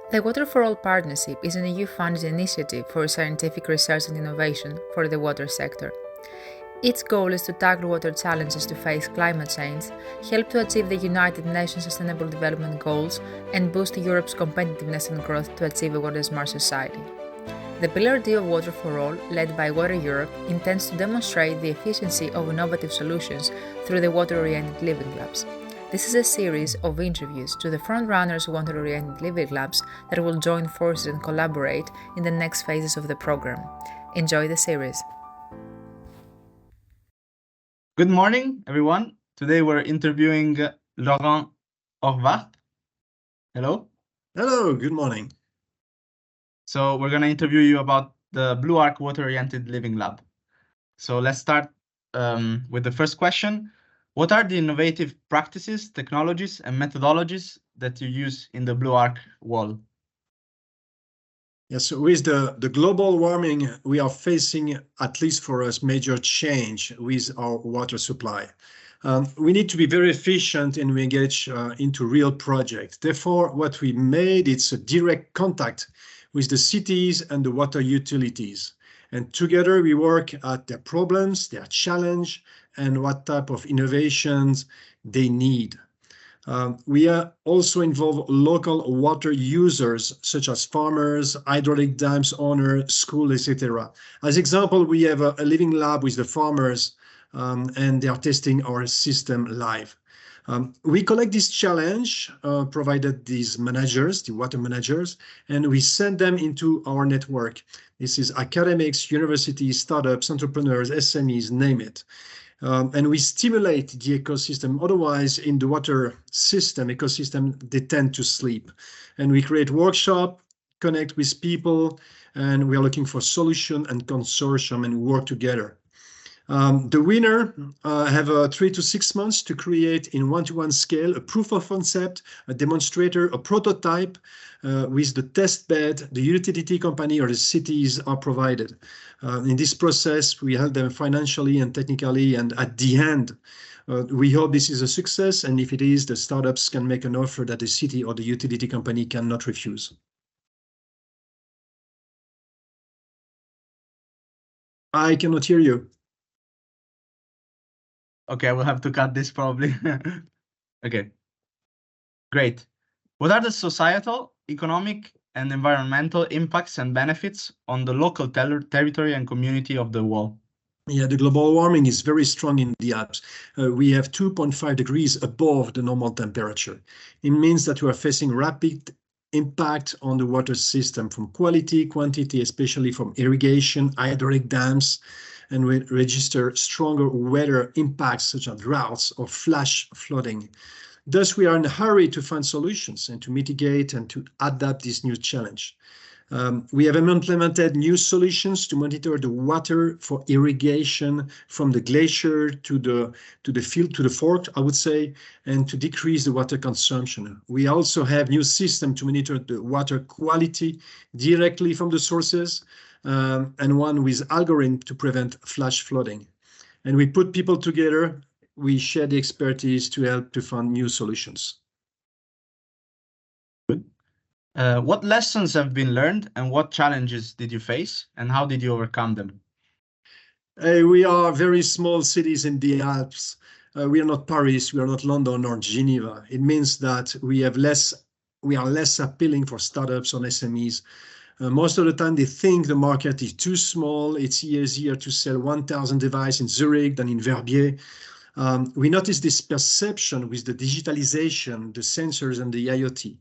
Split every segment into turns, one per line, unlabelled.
The Water for All Partnership is an EU-funded initiative for scientific research and innovation for the water sector. Its goal is to tackle water challenges to face climate change, help to achieve the United Nations Sustainable Development Goals, and boost Europe's competitiveness and growth to achieve a water-smart society. The Pillar D of Water for All, led by Water Europe, intends to demonstrate the efficiency of innovative solutions through the water-oriented living labs. This is a series of interviews to the frontrunners water-oriented living labs that will join forces and collaborate in the next phases of the program. Enjoy the series.
Good morning, everyone. Today we're interviewing Laurent Horvath. Hello.
Hello, good morning.
So we're going to interview you about the BlueArk Water-Oriented Living Lab. So let's start with the first question. What are the innovative practices, technologies, and methodologies that you use in the BlueArk wall?
Yes, with the global warming, we are facing, at least for us, major change with our water supply. We need to be very efficient and we engage into real projects. Therefore, what we made, it's a direct contact with the cities and the water utilities. And together we work at their problems, their challenge, and what type of innovations they need. We also involve local water users, such as farmers, hydraulic dams owners, schools, etc. As example, we have a living lab with the farmers, and they are testing our system live. We collect this challenge, provided these managers, the water managers, and we send them into our network. This is academics, universities, startups, entrepreneurs, SMEs, name it. And we stimulate the ecosystem. Otherwise, in the water system, ecosystem, they tend to sleep. And we create workshop, connect with people, and we are looking for solution and consortium and work together. The winner have 3 to 6 months to create in one-to-one scale a proof of concept, a demonstrator, a prototype with the test bed, the utility company or the cities are provided. In this process, we help them financially and technically, and at the end, we hope this is a success, and if it is, the startups can make an offer that the city or the utility company cannot refuse. I cannot hear you.
Okay, we'll have to cut this probably. Okay, great. What are the societal, economic, and environmental impacts and benefits on the local territory and community of the wall?
Yeah, the global warming is very strong in the Alps. We have 2.5 degrees above the normal temperature. It means that we are facing rapid impact on the water system from quality, quantity, especially from irrigation, hydraulic dams, and we register stronger weather impacts such as droughts or flash flooding. Thus, we are in a hurry to find solutions and to mitigate and to adapt this new challenge. We have implemented new solutions to monitor the water for irrigation from the glacier to the field, to the fork, I would say, and to decrease the water consumption. We also have new system to monitor the water quality directly from the sources, and one with algorithm to prevent flash flooding. And we put people together, we share the expertise to help to find new solutions.
What lessons have been learned and what challenges did you face and how did you overcome them?
We are very small cities in the Alps. We are not Paris, we are not London or Geneva. It means that we are less appealing for startups or SMEs. Most of the time they think the market is too small. It's easier to sell 1,000 devices in Zurich than in Verbier. We notice this perception with the digitalization, the sensors and the IoT.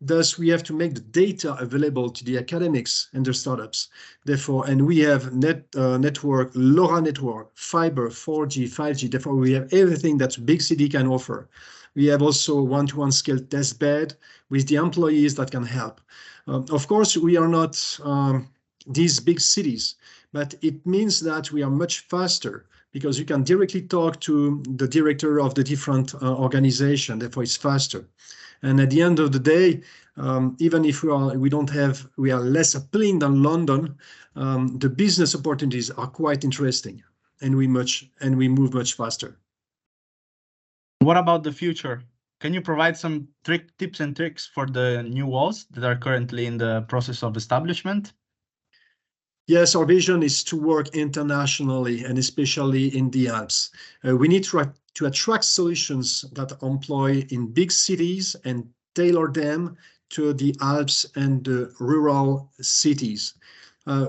Thus, we have to make the data available to the academics and the startups. Therefore, and we have network, LoRa network, fiber, 4G, 5G. Therefore, we have everything that big city can offer. We have also one-to-one scale test bed with the employees that can help. Of course, we are not these big cities, but it means that we are much faster because you can directly talk to the director of the different organization. Therefore, it's faster. And at the end of the day, even if we are less appealing than London, the business opportunities are quite interesting, and we move much faster.
What about the future? can you provide some tips and tricks for the new walls that are currently in the process of establishment?
Yes, our vision is to work internationally and especially in the Alps. We need to attract solutions that employ in big cities and tailor them to the Alps and the rural cities.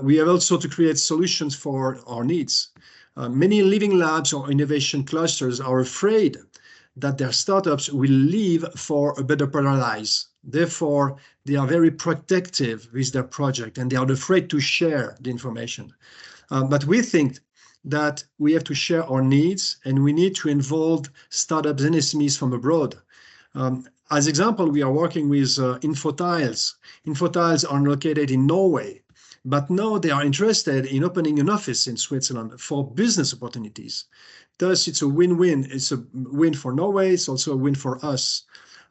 We have also to create solutions for our needs. Many living labs or innovation clusters are afraid that their startups will leave for a better paradise. Therefore, they are very protective with their project and they are afraid to share the information. But we think that we have to share our needs and we need to involve startups and SMEs from abroad. As example, we are working with Infotiles. Infotiles are located in Norway, but now they are interested in opening an office in Switzerland for business opportunities. Thus, it's a win-win. It's a win for Norway. It's also a win for us.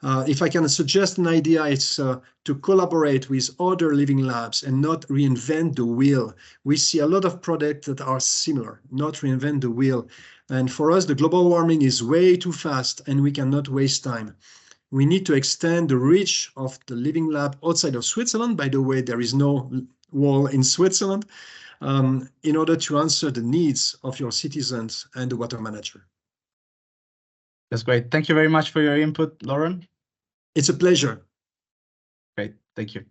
If I can suggest an idea, it's to collaborate with other living labs and not reinvent the wheel. We see a lot of products that are similar, not reinvent the wheel. And for us, the global warming is way too fast and we cannot waste time. We need to extend the reach of the living lab outside of Switzerland. By the way, there is no wall in Switzerland, in order to answer the needs of your citizens and the water manager.
That's great. Thank you very much for your input, Lauren.
It's a pleasure.
Great. Thank you.